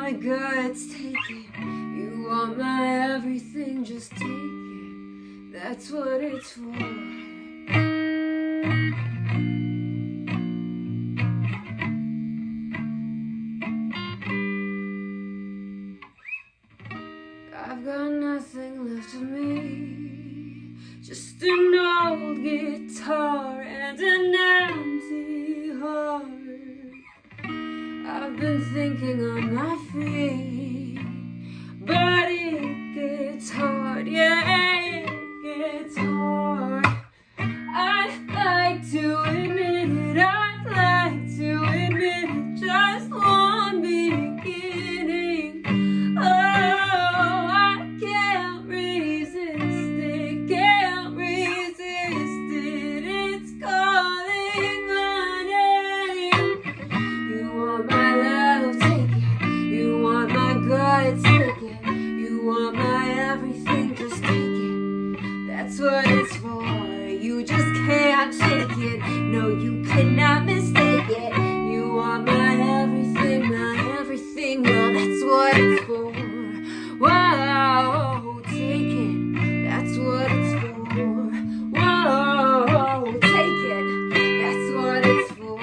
my guts, take it. You want my everything, just take it. That's what it's for. I've got nothing left of me, just an old guitar and an empty heart. I've been thinking on my feet, but it gets hard, yeah, it gets hard. I'd like to admit it, I'd like to admit it, just one beginning. Oh, I can't resist it, can't resist it, it's calling my name. You want my love, take it. You want my guts, take it. You want my everything, just take it. That's what it's for. You just can't shake it. No, you cannot mistake it. You want my everything, well, that's what it's for. Whoa, take it. That's what it's for. Whoa, take it. That's what it's for.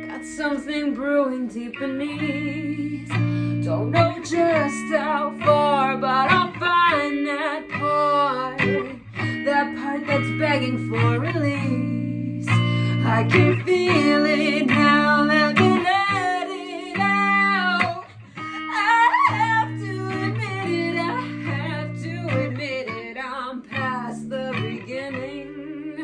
Got something brewing deep beneath. Don't know just how far, but I'll find that part that's begging for release. I can feel it now, let me let it out. I have to admit it, I have to admit it, I'm past the beginning.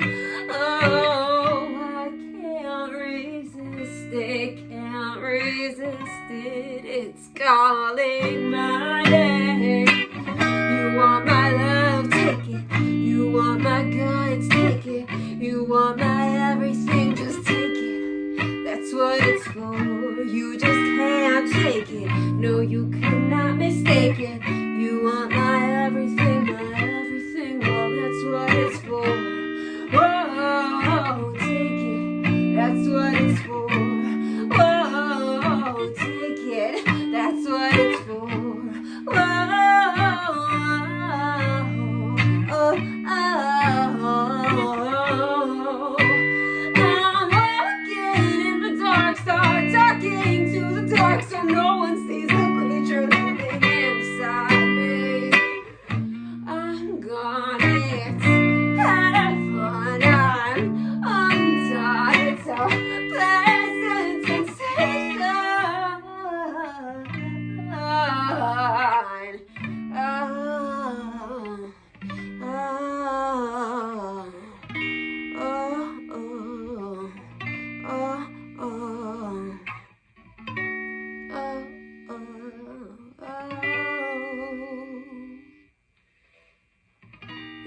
Oh, I can't resist it, can't resist it, it's calling my name. You want my love, take it. You want my guts, take it. You want my everything, just take it. That's what it's for. You just can't take it. No, you cannot mistake it. You want my everything, well, that's what it's for. Whoa, take it. That's what it's for. Whoa, take it. That's what it's for. Whoa. I'm walking in the dark, start talking to the dark, so no one sees the creature living inside me. I'm gone, it's had fun, I'm undone, it's a pleasant sensation.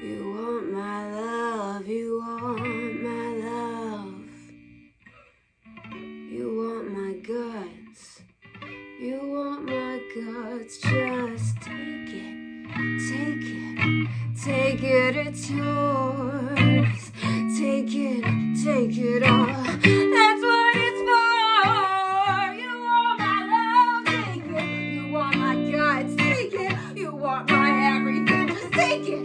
You want my love, you want my love. You want my guts, you want my guts. Just take it, take it, take it, it's yours. Take it all, that's what it's for. You want my love, take it. You want my guts, take it. You want my everything, just take it.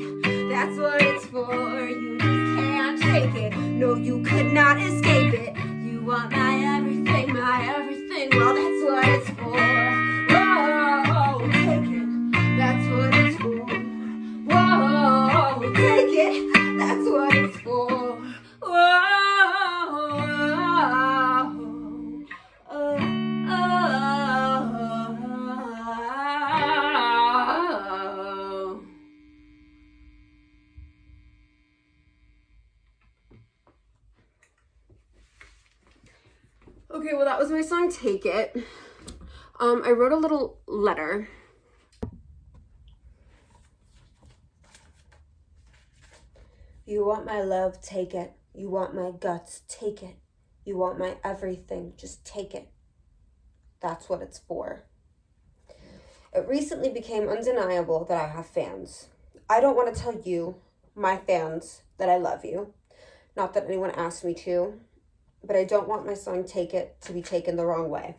That's what it's for. You just can't shake it. No, you could not escape it. You want my everything, well, that's what it's for. Whoa, take it. That's what it's for. Whoa, take it. That's what it's for. Whoa, Okay, well, that was my song, Take It. I wrote a little letter. You want my love, take it. You want my guts, take it. You want my everything, just take it. That's what it's for. It recently became undeniable that I have fans. I don't want to tell you, my fans that I love you. Not that anyone asked me to, but I don't want my song Take It to be taken the wrong way.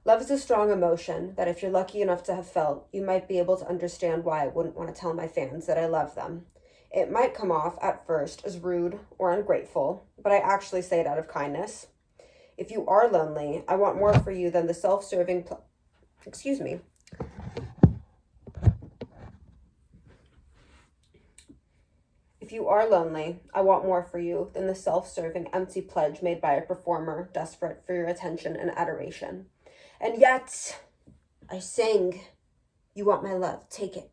Love is a strong emotion that if you're lucky enough to have felt, you might be able to understand why I wouldn't want to tell my fans that I love them. It might come off at first as rude or ungrateful, but I actually say it out of kindness. If you are lonely, I want more for you than the self-serving If you are lonely, I want more for you than the self-serving empty pledge made by a performer desperate for your attention and adoration. And yet, I sing, you want my love, take it.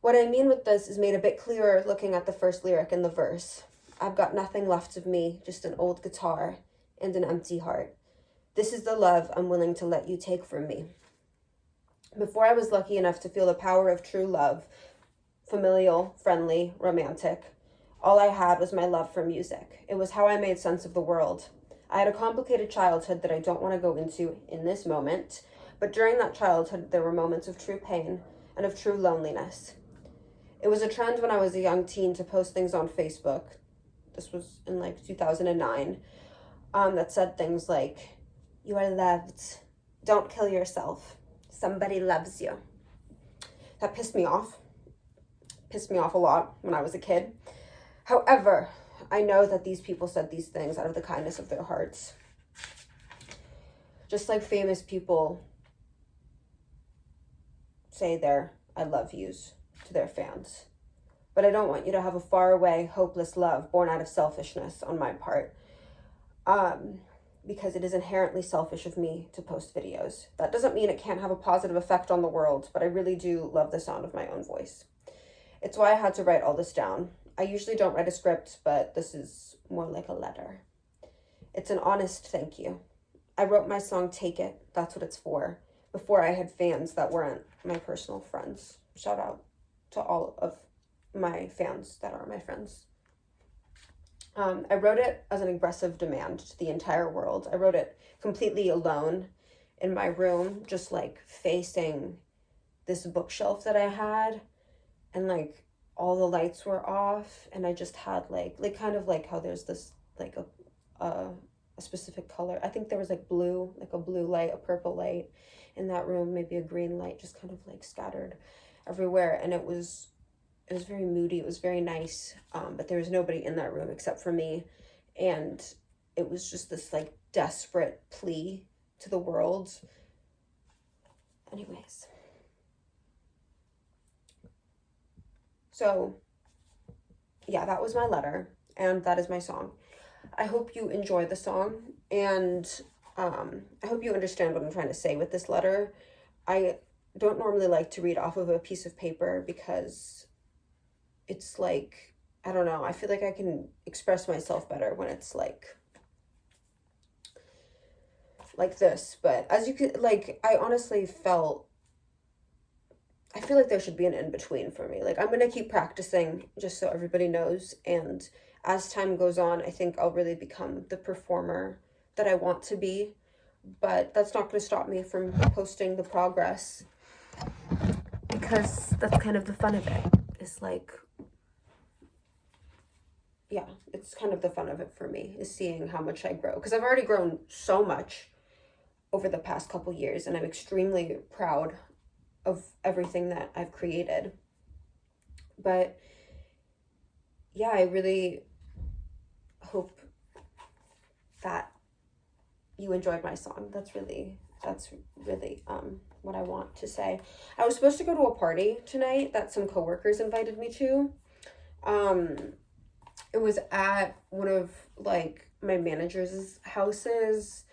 What I mean with this is made a bit clearer looking at the first lyric in the verse. I've got nothing left of me, just an old guitar and an empty heart. This is the love I'm willing to let you take from me. Before I was lucky enough to feel the power of true love, familial, friendly, romantic, all I had was my love for music. It was how I made sense of the world. I had a complicated childhood that I don't want to go into in this moment, but during that childhood, there were moments of true pain and of true loneliness. It was a trend when I was a young teen to post things on Facebook. This was in like 2009, that said things like, you are loved, don't kill yourself, somebody loves you. That pissed me off a lot when I was a kid. However, I know that these people said these things out of the kindness of their hearts. Just like famous people say their I love yous to their fans. But I don't want you to have a faraway, hopeless love born out of selfishness on my part. Because it is inherently selfish of me to post videos. That doesn't mean it can't have a positive effect on the world, but I really do love the sound of my own voice. It's why I had to write all this down. I usually don't write a script, but this is more like a letter. It's an honest thank you. I wrote my song Take It, that's what it's for, before I had fans that weren't my personal friends. Shout out to all of my fans that are my friends. I wrote it as an aggressive demand to the entire world. I wrote it completely alone in my room, just like facing this bookshelf that I had, and like all the lights were off, and I just had like kind of like how there's this like a specific color. I think there was like blue, like a blue light, a purple light in that room, maybe a green light, just kind of like scattered everywhere, and it was very moody. It was very nice, but there was nobody in that room except for me, and it was just this like desperate plea to the world. Anyways, so yeah, that was my letter, and that is my song. I hope you enjoy the song, and I hope you understand what I'm trying to say with this letter. I don't normally like to read off of a piece of paper because it's like, I don't know, I feel like I can express myself better when it's like this. But as you could, like, I honestly I feel like there should be an in-between for me. Like, I'm going to keep practicing just so everybody knows. And as time goes on, I think I'll really become the performer that I want to be. But that's not going to stop me from posting the progress, because that's kind of the fun of it. It's like, yeah, it's kind of the fun of it for me, is seeing how much I grow. Because I've already grown so much over the past couple years, and I'm extremely proud of everything that I've created. But yeah, I really hope that you enjoyed my song. That's really what I want to say. I was supposed to go to a party tonight that some coworkers invited me to. It was at one of like my manager's houses.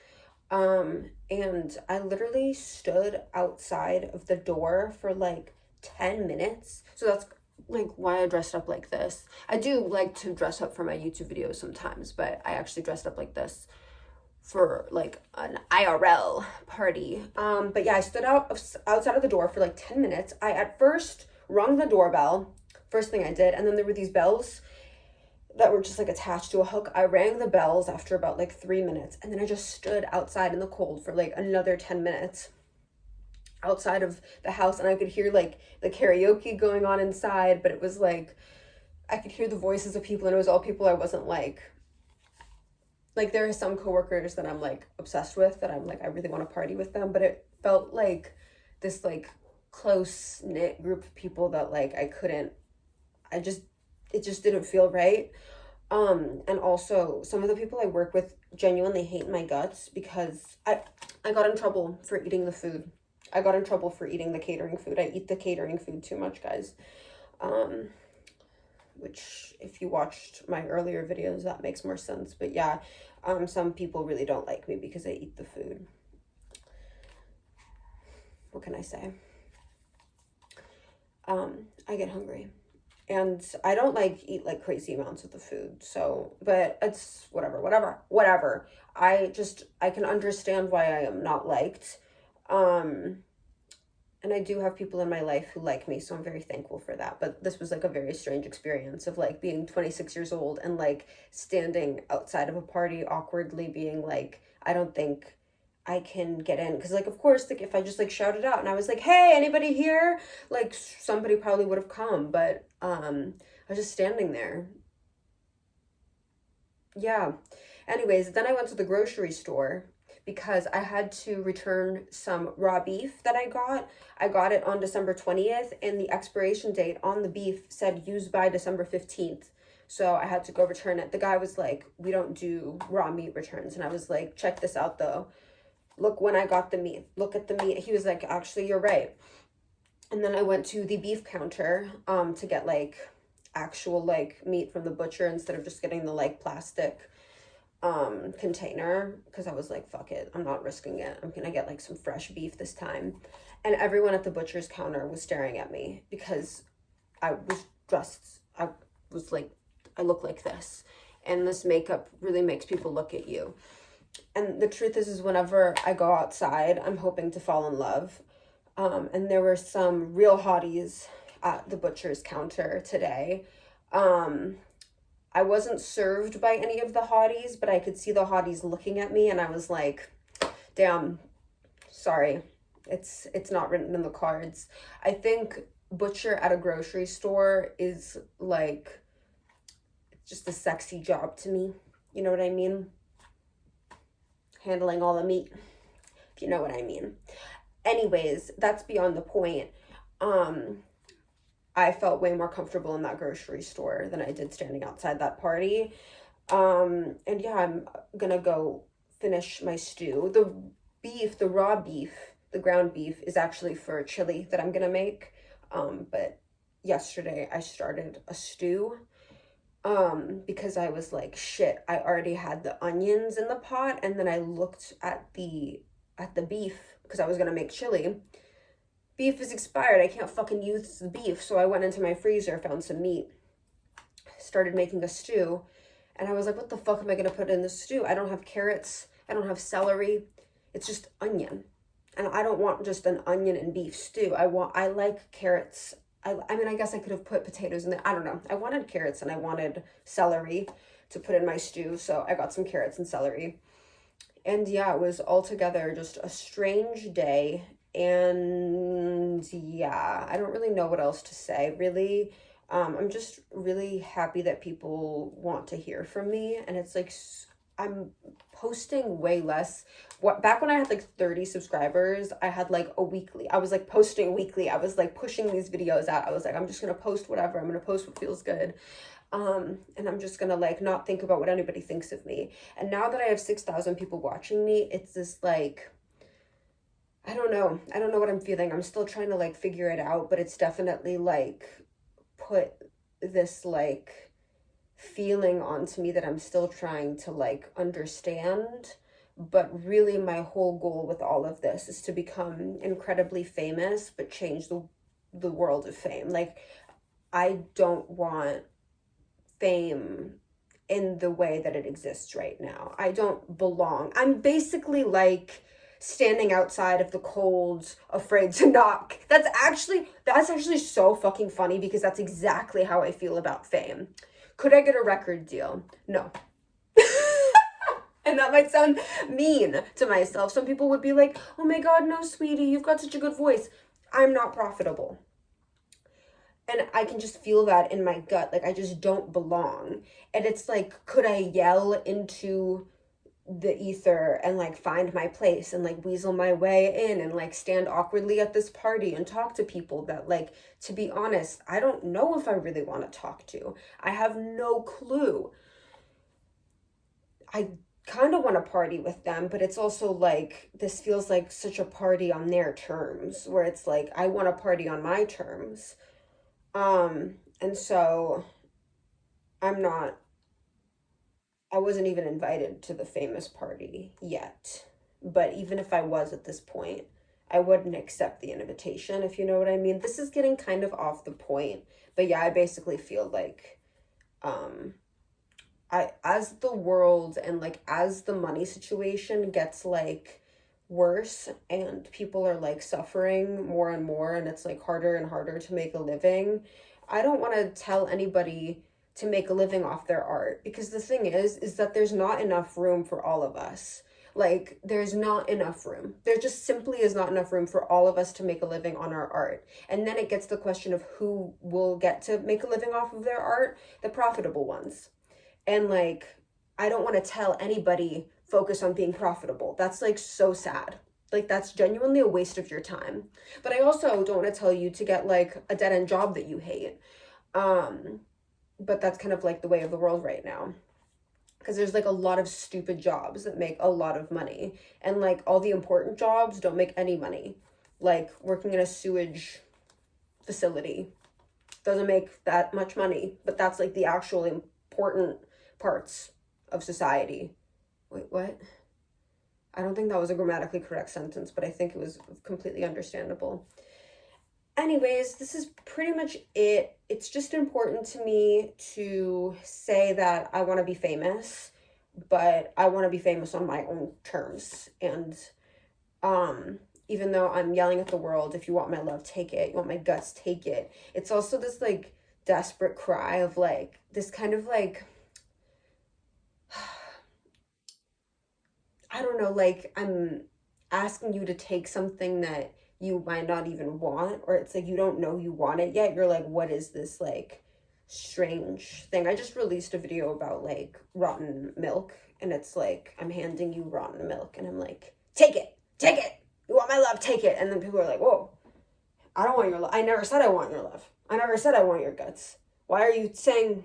And I literally stood outside of the door for like 10 minutes. So that's like why I dressed up like this. I do like to dress up for my YouTube videos sometimes, but I actually dressed up like this for like an IRL party. But yeah, I stood outside of the door for like 10 minutes. I at first rung the doorbell, first thing I did, and then there were these bells that were just like attached to a hook. I rang the bells after about like 3 minutes, and then I just stood outside in the cold for like another 10 minutes. outside of the house, and I could hear like the karaoke going on inside, but it was like I could hear the voices of people, and it was all people I wasn't like there are some coworkers that I'm like obsessed with, that I'm like I really want to party with them, but it felt like this like close knit group of people that like it just didn't feel right. And also some of the people I work with genuinely hate my guts because I got in trouble for eating the food. I got in trouble for eating the catering food. I eat the catering food too much, guys. Which if you watched my earlier videos, that makes more sense. But yeah, some people really don't like me because I eat the food. What can I say? I get hungry. And I don't like eat like crazy amounts of the food. So, but it's whatever. I can understand why I am not liked. And I do have people in my life who like me, so I'm very thankful for that. But this was like a very strange experience of like being 26 years old and like standing outside of a party awkwardly being like, I don't think I can get in. Because like, of course, like if I just like shouted out and I was like, hey, anybody here? Like somebody probably would have come, but I was just standing there. Yeah. Anyways, then I went to the grocery store because I had to return some raw beef that I got. I got it on December 20th, and the expiration date on the beef said used by December 15th. So I had to go return it. The guy was like, we don't do raw meat returns. And I was like, check this out though. Look when I got the meat. Look at the meat. He was like, actually, you're right. And then I went to the beef counter to get like actual like meat from the butcher instead of just getting the like plastic container, because I was like, fuck it, I'm not risking it. I'm gonna get like some fresh beef this time. And everyone at the butcher's counter was staring at me because I look like this, and this makeup really makes people look at you. And the truth is whenever I go outside, I'm hoping to fall in love. And there were some real hotties at the butcher's counter today. I wasn't served by any of the hotties, but I could see the hotties looking at me, and I was like, damn, sorry. It's not written in the cards. I think butcher at a grocery store is like just a sexy job to me. You know what I mean? Handling all the meat, if you know what I mean. Anyways, that's beyond the point. I felt way more comfortable in that grocery store than I did standing outside that party. And yeah, I'm gonna go finish my stew. The raw beef, the ground beef is actually for chili that I'm gonna make. But yesterday I started a stew because I was like, shit, I already had the onions in the pot, and then I looked at the beef because I was gonna make chili. Beef is expired. I can't fucking use the beef. So I went into my freezer, found some meat, started making a stew, and I was like, what the fuck am I gonna put in the stew? I don't have carrots. I don't have celery. It's just onion. And I don't want just an onion and beef stew. I like carrots. I mean, I guess I could have put potatoes in there. I don't know. I wanted carrots and I wanted celery to put in my stew. So I got some carrots and celery. And yeah, it was altogether just a strange day. And yeah, I don't really know what else to say, really. I'm just really happy that people want to hear from me. And it's like, I'm posting way less. Back when I had like 30 subscribers, I had like I was like posting weekly. I was like pushing these videos out. I was like, I'm just going to post whatever. I'm going to post what feels good. And I'm just going to like not think about what anybody thinks of me. And now that I have 6,000 people watching me, it's this like, I don't know what I'm feeling. I'm still trying to like figure it out, but it's definitely like put this like feeling onto me that I'm still trying to like understand. But really my whole goal with all of this is to become incredibly famous, but change the world of fame. Like, I don't want fame in the way that it exists right now. I don't belong. I'm basically like standing outside of the cold, afraid to knock. That's actually so fucking funny because that's exactly how I feel about fame. Could I get a record deal? No. And that might sound mean to myself. Some people would be like, oh my God, no, sweetie, you've got such a good voice. I'm not profitable. And I can just feel that in my gut. Like, I just don't belong. And it's like, could I yell into the ether and like find my place and like weasel my way in and like stand awkwardly at this party and talk to people that, like, to be honest, I don't know if I really want to talk to. I have no clue. I kind of want to party with them, but it's also like, this feels like such a party on their terms, where it's like, I want to party on my terms. And so I wasn't even invited to the famous party yet. But even if I was at this point, I wouldn't accept the invitation, if you know what I mean. This is getting kind of off the point. But yeah, I basically feel like, as the world and like as the money situation gets like worse and people are like suffering more and more and it's like harder and harder to make a living, I don't want to tell anybody to make a living off their art, because the thing is that there's not enough room for all of us. Like, there's not enough room. There just simply is not enough room for all of us to make a living on our art. And then it gets the question of who will get to make a living off of their art: the profitable ones. And like, I don't want to tell anybody focus on being profitable. That's like so sad. Like, that's genuinely a waste of your time. But I also don't want to tell you to get like a dead end job that you hate. But that's kind of like the way of the world right now. Because there's like a lot of stupid jobs that make a lot of money. And like all the important jobs don't make any money. Like working in a sewage facility doesn't make that much money. But that's like the actual important parts of society. Wait, what? I don't think that was a grammatically correct sentence, but I think it was completely understandable. Anyways, this is pretty much it. It's just important to me to say that I want to be famous, but I want to be famous on my own terms. And even though I'm yelling at the world, if you want my love, take it. You want my guts, take it. It's also this like desperate cry of like this kind of like, I don't know, like I'm asking you to take something that you might not even want, or it's like you don't know you want it yet. You're like, what is this like strange thing? I just released a video about like rotten milk, and it's like I'm handing you rotten milk and I'm like, take it, take it. You want my love, take it. And then people are like, whoa, I don't want your love. I never said I want your love. I never said I want your guts. Why are you saying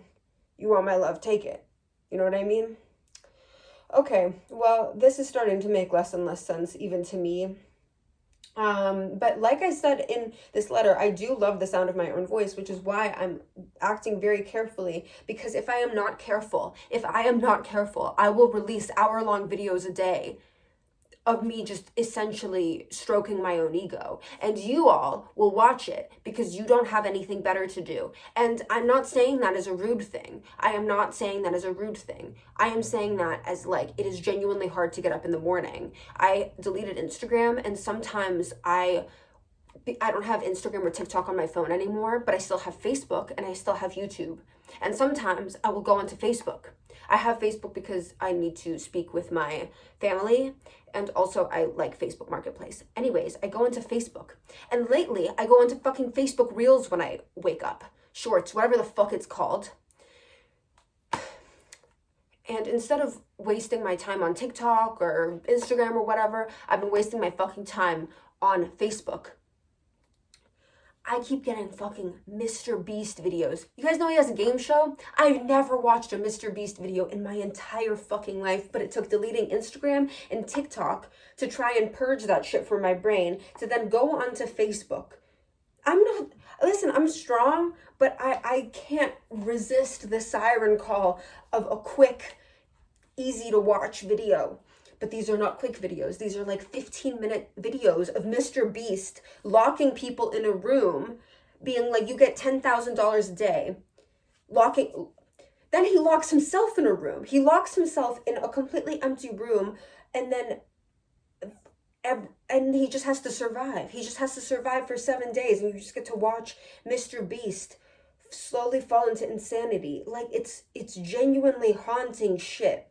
you want my love, take it? You know what I mean? Okay, well, this is starting to make less and less sense even to me. But like I said in this letter, I do love the sound of my own voice, which is why I'm acting very carefully, because if I am not careful, I will release hour-long videos a day of me just essentially stroking my own ego. And you all will watch it because you don't have anything better to do. And I'm not saying that as a rude thing. I am not saying that as a rude thing. I am saying that as like, it is genuinely hard to get up in the morning. I deleted Instagram, and sometimes I don't have Instagram or TikTok on my phone anymore, but I still have Facebook and I still have YouTube. And sometimes I will go onto Facebook. I have Facebook because I need to speak with my family, and also I like Facebook Marketplace. Anyways, I go into Facebook, and lately I go into fucking Facebook Reels when I wake up. Shorts, whatever the fuck it's called. And instead of wasting my time on TikTok or Instagram or whatever, I've been wasting my fucking time on Facebook. I keep getting fucking Mr. Beast videos. You guys know he has a game show? I've never watched a Mr. Beast video in my entire fucking life, but it took deleting Instagram and TikTok to try and purge that shit from my brain to then go onto Facebook. I'm strong, but I can't resist the siren call of a quick, easy to watch video. But these are not quick videos. These are like 15-minute videos of Mr. Beast locking people in a room, being like, you get $10,000 a day. Then he locks himself in a room. He locks himself in a completely empty room, and he just has to survive. He just has to survive for 7 days, and you just get to watch Mr. Beast slowly fall into insanity. Like, it's genuinely haunting shit.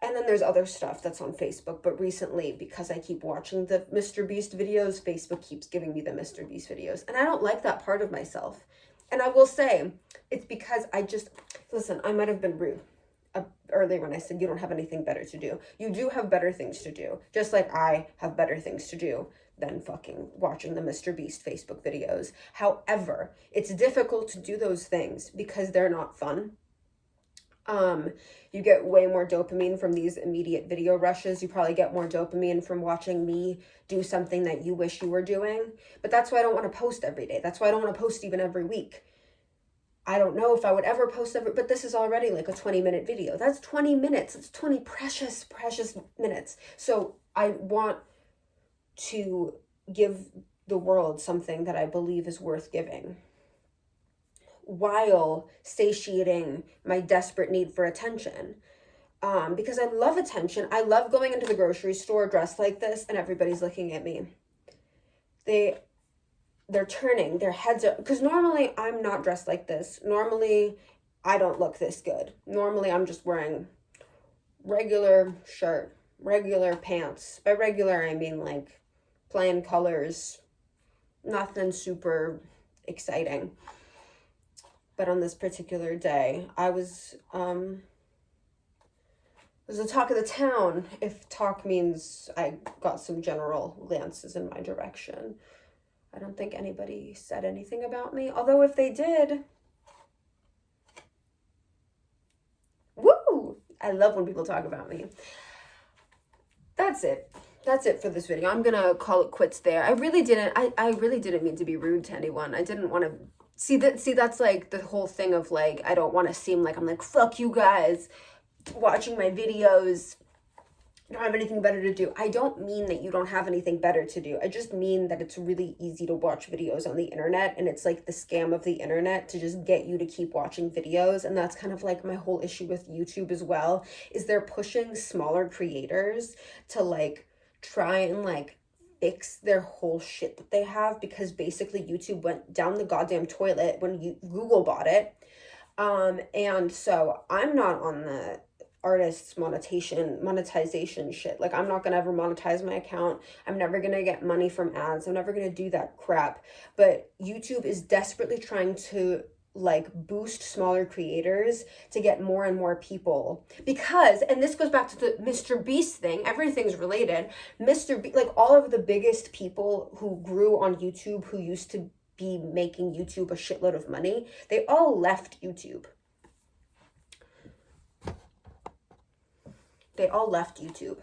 And then there's other stuff that's on Facebook, but recently, because I keep watching the Mr. Beast videos, Facebook keeps giving me the Mr. Beast videos. And I don't like that part of myself. And I will say, it's because listen, I might have been rude earlier when I said you don't have anything better to do. You do have better things to do, just like I have better things to do than fucking watching the Mr. Beast Facebook videos. However, it's difficult to do those things because they're not fun. You get way more dopamine from these immediate video rushes. You probably get more dopamine from watching me do something that you wish you were doing. But that's why I don't want to post every day. That's why I don't want to post even every week. I don't know if I would ever post but this is already like a 20-minute video. That's 20 minutes. It's 20 precious, precious minutes. So I want to give the world something that I believe is worth giving, while satiating my desperate need for attention. Because I love attention. I love going into the grocery store dressed like this and everybody's looking at me. They're turning their heads up, because normally I'm not dressed like this. Normally I don't look this good. Normally I'm just wearing regular shirt, regular pants. By regular I mean like plain colors, nothing super exciting. But on this particular day, I was the talk of the town, if talk means I got some general glances in my direction. I don't think anybody said anything about me, although if they did, woo! I love when people talk about me. That's it for this video. I'm gonna call it quits there. I really didn't mean to be rude to anyone. I didn't want to see that's like the whole thing of like, I don't want to seem like I'm like, fuck you guys watching my videos, don't have anything better to do. I don't mean that you don't have anything better to do. I just mean that it's really easy to watch videos on the internet, and it's like the scam of the internet to just get you to keep watching videos. And that's kind of like my whole issue with YouTube as well, is they're pushing smaller creators to like try and like fix their whole shit that they have, because basically YouTube went down the goddamn toilet when Google bought it. And so I'm not on the artists monetization shit. Like, I'm not gonna ever monetize my account. I'm never gonna get money from ads. I'm never gonna do that crap. But YouTube is desperately trying to like boost smaller creators to get more and more people, because, and this goes back to the Mr. Beast thing, everything's related. Like all of the biggest people who grew on YouTube, who used to be making YouTube a shitload of money, they all left YouTube. They all left YouTube.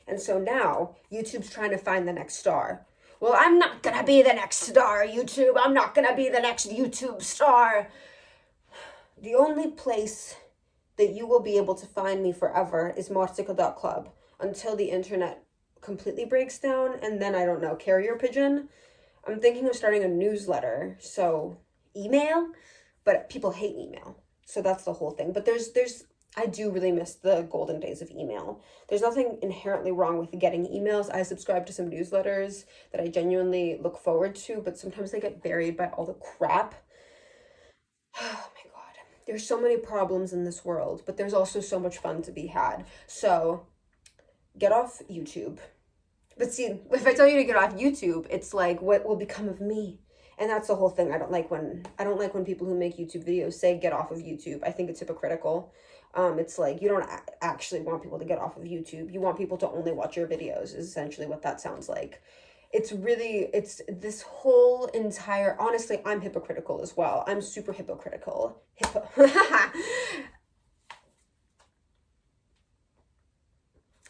And so now YouTube's trying to find the next star. Well, I'm not gonna be the next star, YouTube. I'm not gonna be the next YouTube star. The only place that you will be able to find me forever is morsico.club until the internet completely breaks down, and then I don't know, carrier pigeon. I'm thinking of starting a newsletter, so email, but people hate email. So that's the whole thing. But I do really miss the golden days of email. There's nothing inherently wrong with getting emails. I subscribe to some newsletters that I genuinely look forward to, but sometimes they get buried by all the crap. Oh my God. There's so many problems in this world, but there's also so much fun to be had. So get off YouTube. But see, if I tell you to get off YouTube, it's like, what will become of me? And that's the whole thing. I don't like when people who make YouTube videos say get off of YouTube. I think it's hypocritical. It's like, you don't actually want people to get off of YouTube. You want people to only watch your videos, is essentially what that sounds like. It's this whole entire, honestly, I'm hypocritical as well. I'm super hypocritical.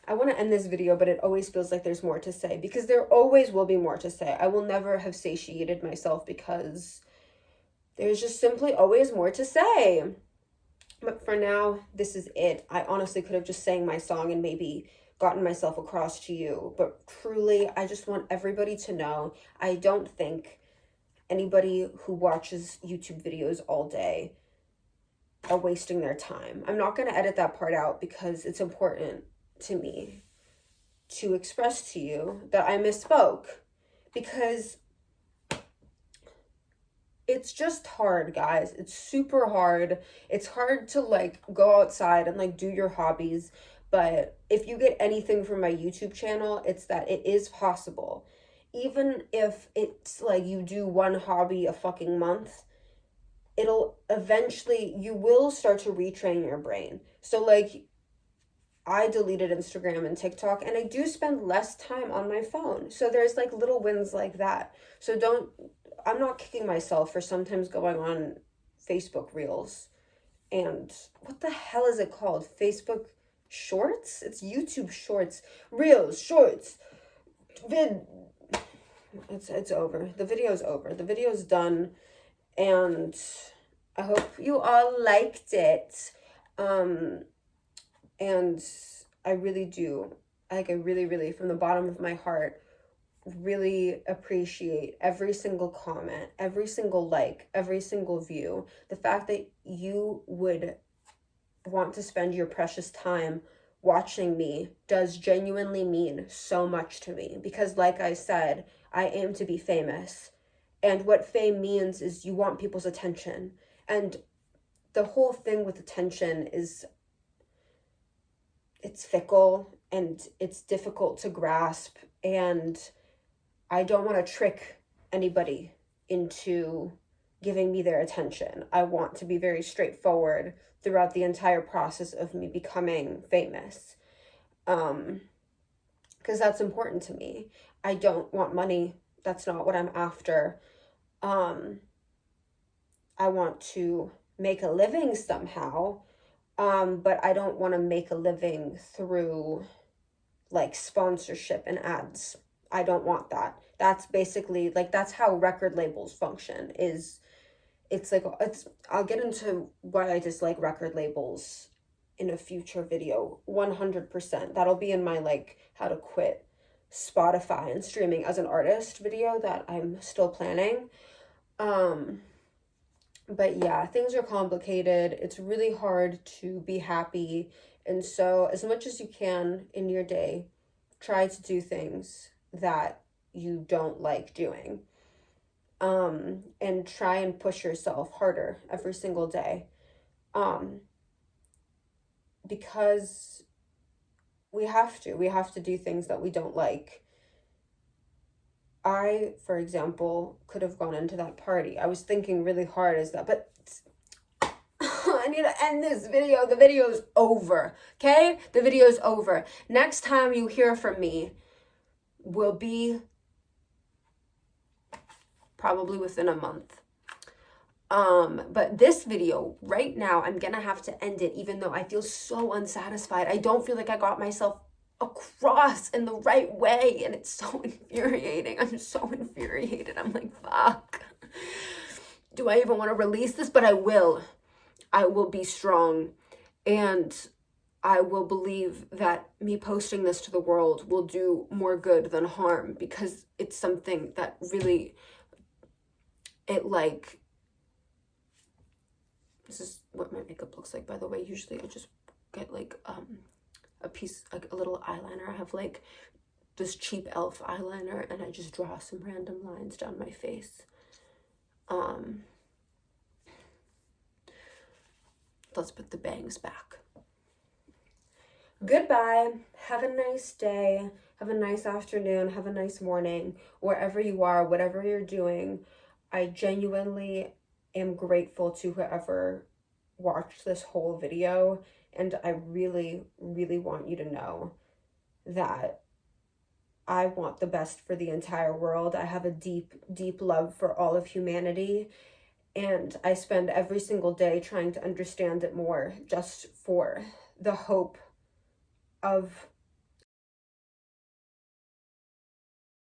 I want to end this video, but it always feels like there's more to say, because there always will be more to say. I will never have satiated myself, because there's just simply always more to say. But for now, this is it. I honestly could have just sang my song and maybe gotten myself across to you. But truly, I just want everybody to know, I don't think anybody who watches YouTube videos all day are wasting their time. I'm not going to edit that part out, because it's important to me to express to you that I misspoke, because it's just hard, guys. It's super hard. It's hard to like go outside and like do your hobbies. But if you get anything from my YouTube channel, it's that it is possible. Even if it's like you do one hobby a fucking month, it'll eventually, you will start to retrain your brain. So like I deleted Instagram and TikTok, and I do spend less time on my phone. So there's like little wins like that. So I'm not kicking myself for sometimes going on Facebook Reels. And what the hell is it called? Facebook Shorts? It's YouTube Shorts. Reels, Shorts, It's over. The video's over. The video's done. And I hope you all liked it. And I really do, like, I really, really, from the bottom of my heart, really appreciate every single comment, every single like, every single view. The fact that you would want to spend your precious time watching me does genuinely mean so much to me. Because like I said, I aim to be famous. And what fame means is you want people's attention. And the whole thing with attention is it's fickle and it's difficult to grasp, and I don't want to trick anybody into giving me their attention. I want to be very straightforward throughout the entire process of me becoming famous, because that's important to me. I don't want money. That's not what I'm after. I want to make a living somehow. But I don't want to make a living through like sponsorship and ads. I don't want that. That's basically like, that's how record labels function. I'll get into why I dislike record labels in a future video. 100%. That'll be in my like how to quit Spotify and streaming as an artist video that I'm still planning. But yeah, things are complicated. It's really hard to be happy. And so as much as you can in your day, try to do things that you don't like doing. And try and push yourself harder every single day. Because we have to do things that we don't like. I, for example, could have gone into that party. I was thinking really hard but I need to end this video. The video's over, okay? The video's over. Next time you hear from me will be probably within a month. But this video right now, I'm gonna have to end it even though I feel so unsatisfied. I don't feel like I got myself across in the right way, and it's so infuriating. I'm so infuriated. I'm like, fuck, do I even want to release this? But I will be strong, and I will believe that me posting this to the world will do more good than harm, because it's something that really, this is what my makeup looks like, by the way. Usually I just get like a piece, like a little eyeliner. I have like this cheap elf eyeliner, and I just draw some random lines down my face. Let's put the bangs back. Goodbye. Have a nice day. Have a nice afternoon. Have a nice morning. Wherever you are, whatever you're doing, I genuinely am grateful to whoever watched this whole video. And I really, really want you to know that I want the best for the entire world. I have a deep, deep love for all of humanity. And I spend every single day trying to understand it more, just for the hope of